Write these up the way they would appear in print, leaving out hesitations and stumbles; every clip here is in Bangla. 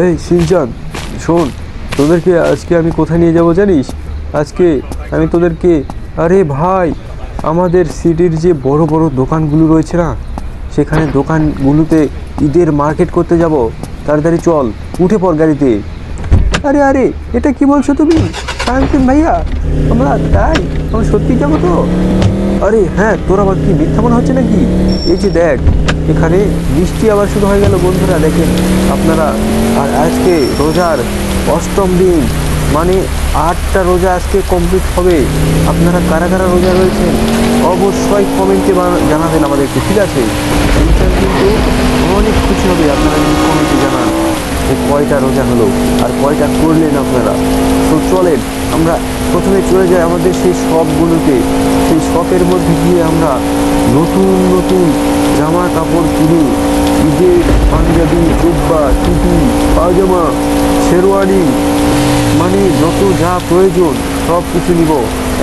এই সিনচান, শোন, তোদেরকে আজকে আমি কোথায় নিয়ে যাব জানিস? আজকে আমি তোদেরকে, আরে ভাই, আমাদের সিটির যে বড় বড় দোকানগুলো রয়েছে না, সেখানে দোকানগুলোতে ঈদের মার্কেট করতে যাব। তাড়াতাড়ি চল, উঠে পড় গাড়িতে। আরে আরে, এটা কি বলছো তুমি ফ্রাঙ্কলিন ভাইয়া? আমরা সত্যি যাবো তো? আরে হ্যাঁ, তোর আবার কি মিথ্যা মনে হচ্ছে নাকি? এই যে দেখ, এখানে বৃষ্টি আবার শুরু হয়ে গেল বন্ধুরা, দেখেন আপনারা। আর আজকে রোজার অষ্টম দিন, মানে 8টা রোজা আজকে কমপ্লিট হবে। আপনারা কারা কারা রোজা রয়েছেন অবশ্যই কমেন্টে জানাবেন আমাদেরকে, ঠিক আছে? কিন্তু অনেক খুশি হবে আপনারা যদি কমেন্টে জানান যে কয়টা রোজা হলো আর কয়টা করলেন আপনারা। তো চলেন আমরা প্রথমে চলে যাই আমাদের সেই শপগুলোতে। সেই শপের মধ্যে গিয়ে আমরা নতুন নতুন জামা কাপড় কিনি। ঈদের পাঞ্জাবি, জুব্বা, টুপি, পায়জামা, শেরওয়ানি, মানে যত যা প্রয়োজন সব কিছু নিব,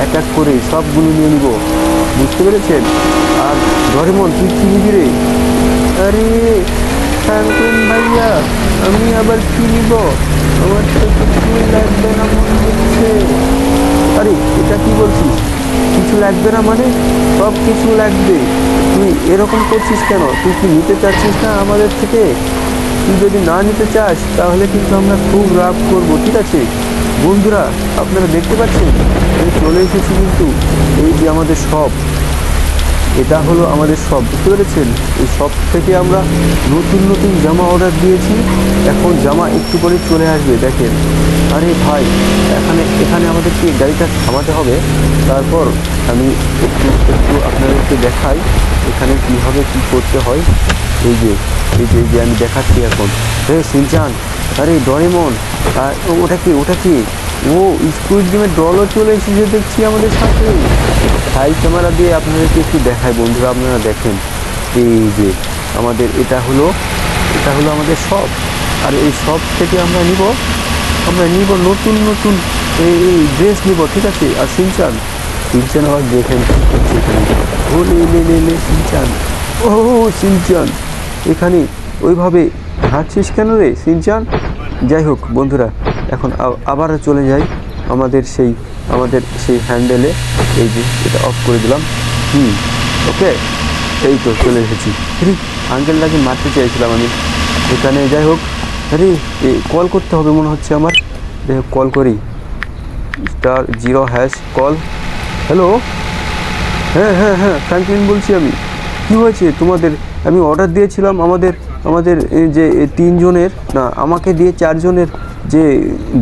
এক এক করে সবগুলো নিয়ে নিব, বুঝতে পেরেছেন? আর ডরেমন, তুই কি নিবি রে? আরে ফ্রাঙ্কলিন ভাইয়া, আমি আবার কি নিব? আমার তো কিছুই লাগবে না মনে হচ্ছে। আরে এটা কি বলছিস? কিছু লাগবে না মানে? সব কিছু লাগবে। তুই এরকম করছিস কেন? তুই কি নিতে চাচ্ছিস না আমাদের থেকে? তুই যদি না নিতে চাস তাহলে কিন্তু আমরা খুব রাগ করবো, ঠিক আছে? বন্ধুরা, আপনারা দেখতে পাচ্ছেন আমি চলে এসেছি, কিন্তু এই যে আমাদের শপ, এটা হলো আমাদের শপ, বুঝতে পেরেছেন? এই শপ থেকে আমরা নতুন নতুন জামা অর্ডার দিয়েছি। এখন জামা একটু করে চলে আসবে, দেখেন। আরে ভাই, এখানে আমাদেরকে গাড়িটা থামাতে হবে, তারপর আমি একটু একটু আপনাদেরকে দেখাই এখানে কীভাবে কী করতে হয়। এই যে আমি দেখাচ্ছি এখন। হে সিনচান, আরে ডরেমন, ওটা কি? ও স্কুইড গেমের দলও চলে এসেছে দেখছি আমাদের সাথে। হাই ক্যামেরা দিয়ে আপনাদেরকে একটু দেখায় বন্ধুরা, আপনারা দেখেন। এই যে এটা হলো আমাদের শপ। আর এই শপ থেকে আমরা নিব নতুন নতুন এই ড্রেস নিব, ঠিক আছে? আর সিনচান আবার দেখেন কি করছে এখানে। ও লে সিনচান, ও সিনচান, এখানে ওইভাবে হাঁটছিস কেন রে সিনচান? যাই হোক বন্ধুরা, এখন আবার চলে যাই আমাদের সেই হ্যান্ডেলে। এই যে এটা অফ করে দিলাম। ওকে, এই তো চলে এসেছি। আঙ্কেলটাকে মারতে চাইছিলাম আমি এখানে। যাই হোক, আরে কল করতে হবে মনে হচ্ছে আমার। যাই হোক, কল করি। *0# কল। হ্যালো, হ্যাঁ ফ্র্যাঙ্কলিন বলছি আমি। কি হয়েছে তোমাদের? আমি অর্ডার দিয়েছিলাম আমাদের যে 3 জনের, না আমাকে দিয়ে 4 জনের যে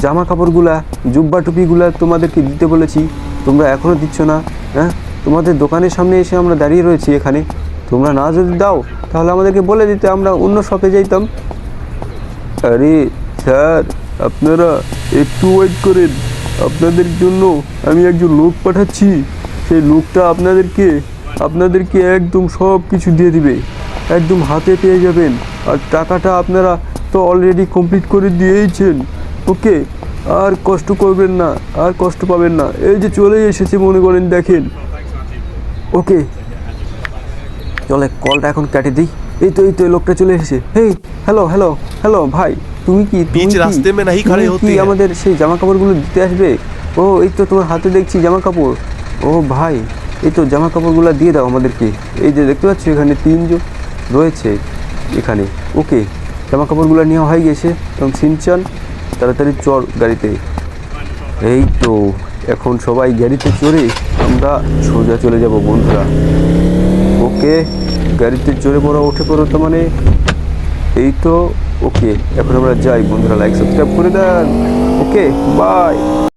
জামা কাপড়গুলা, জুব্বা টুপিগুলা তোমাদেরকে দিতে বলেছি, তোমরা এখনও দিচ্ছ না। হ্যাঁ, তোমাদের দোকানের সামনে এসে আমরা দাঁড়িয়ে রয়েছি এখানে। তোমরা না যদি দাও তাহলে আমাদেরকে বলে দিতে, আমরা অন্য শপে যাইতাম। আরে স্যার, আপনারা একটু ওয়েট করেন, আপনাদের জন্য আমি একজন লোক পাঠাচ্ছি। সেই লোকটা আপনাদেরকে একদম সব কিছু দিয়ে দিবে, একদম হাতে পেয়ে যাবেন। আর টাকাটা আপনারা তো অলরেডি কমপ্লিট করে দিয়েইছেন। ওকে, আর কষ্ট করবেন না, আর কষ্ট পাবেন না। এই যে চলে এসেছে মনে করেন, দেখেন। ওকে, চলে কলটা এখন কেটে দিই। এই তো লোকটা চলে এসেছে। হেই, হ্যালো ভাই, তুমি কি আমাদের সেই জামা কাপড়গুলো দিতে আসবে? ও, এই তো তোমার হাতে দেখছি জামা কাপড়। ও ভাই, এই তো জামা কাপড়গুলো দিয়ে দাও আমাদেরকে। এই যে দেখতে পাচ্ছ এখানে 3 জন রয়েছে এখানে। ওকে, জামা কাপড়গুলো নেওয়া হয়ে গেছে। এবং সিনচান, তাড়াতাড়ি চড় গাড়িতে। এই তো এখন সবাই গাড়িতে চড়ে আমরা সোজা চলে যাব বন্ধুরা। ওকে, গাড়িতে চড়ে উঠে পড়ো তো, মানে এই তো। ওকে, এখন আমরা যাই বন্ধুরা, লাইক সাবস্ক্রাইব করে দেন। ওকে, বাই।